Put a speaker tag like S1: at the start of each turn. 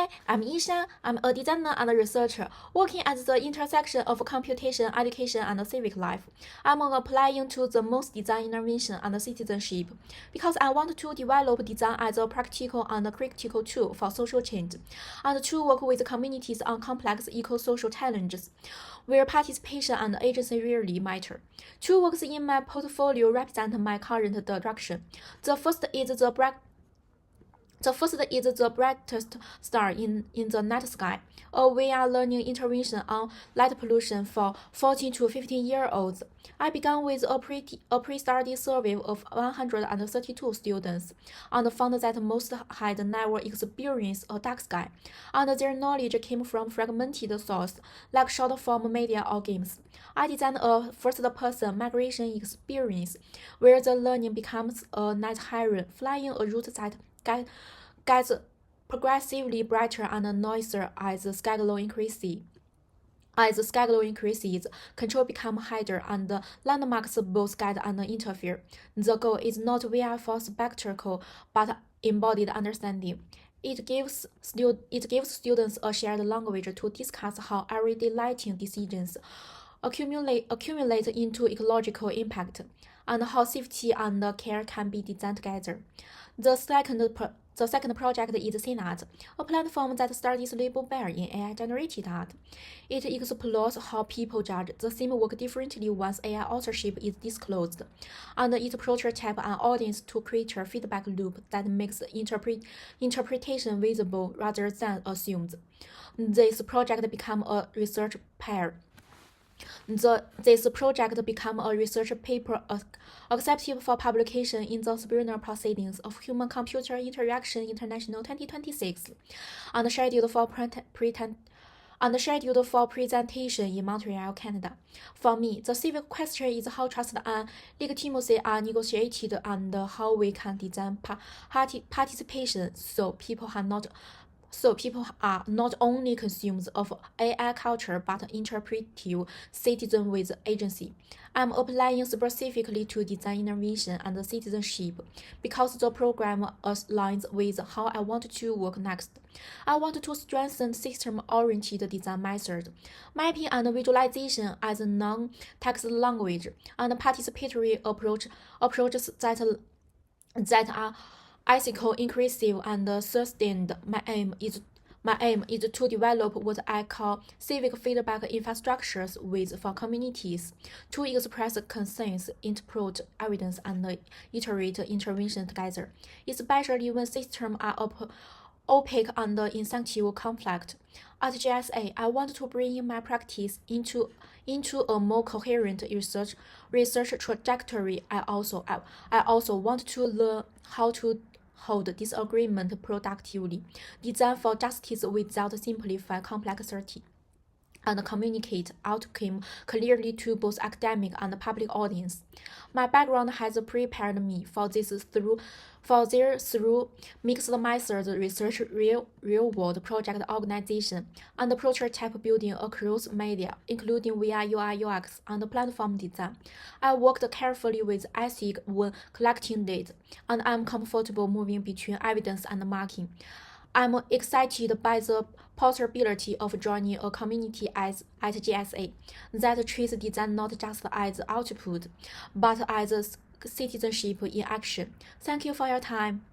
S1: Hi, I'm YiShan. I'm a designer and a researcher working at the intersection of computation, education, and civic life. I'm applying to the most design innovation and citizenship because I want to develop design as a practical and critical tool for social change and to work with communities on complex eco-social challenges where participation and agency really matter. Two works in my portfolio represent my current direction. The first is the brightest star in the night sky, a VR learning intervention on light pollution for 14 to 15-year-olds. I began with a pre-study survey of 132 students and found that most had never experienced a dark sky, and their knowledge came from fragmented sources like short-form media or games. I designed a first-person migration experience where the learning becomes a night heron flying a route that gets progressively brighter and noisier as the schedule increases. As the schedule increases, control becomes harder and landmarks both guide and interfere. The goal is not VR for spectacle, but embodied understanding. It gives students a shared language to discuss how everyday lighting decisions accumulate into ecological impact, and how safety and care can be designed together. The second project is CNAT, a platform that studies label bear in AI-generated art. It explores how people judge the same work differently once AI authorship is disclosed, and it prototypes an audience to create a feedback loop that makes interpretation visible rather than assumed. This project became a research pair. This project became a research paper accepted for publication in the Springer Proceedings of Human-Computer Interaction International 2026, and scheduled for presentation in Montreal, Canada. For me, the civic question is how trust and legitimacy are negotiated and how we can design participation so people are not only consumers of AI culture but interpretive citizens with agency. I'm applying specifically to design innovation and citizenship because the program aligns with how I want to work next. I want to strengthen system-oriented design methods, mapping and visualization as a non-text language, and participatory approaches that are ethical, inclusive, and sustained. My aim is to develop what I call civic feedback infrastructures for communities to express concerns, interpret evidence, and iterate intervention together, especially when systems are opaque and incentive conflict. At GSA, I want to bring in my practice into a more coherent research trajectory. I also want to learn how to hold disagreement productively, design for justice without simplify complexity, and communicate outcome clearly to both academic and public audience. My background has prepared me for this through mixed methods research, real-world project organization, and prototype building across media, including VR, UI, UX, and platform design. I worked carefully with ethics when collecting data, and I'm comfortable moving between evidence and marking. I'm excited by the possibility of joining a community at GSA that treats design not just as output, but as citizenship in action. Thank you for your time.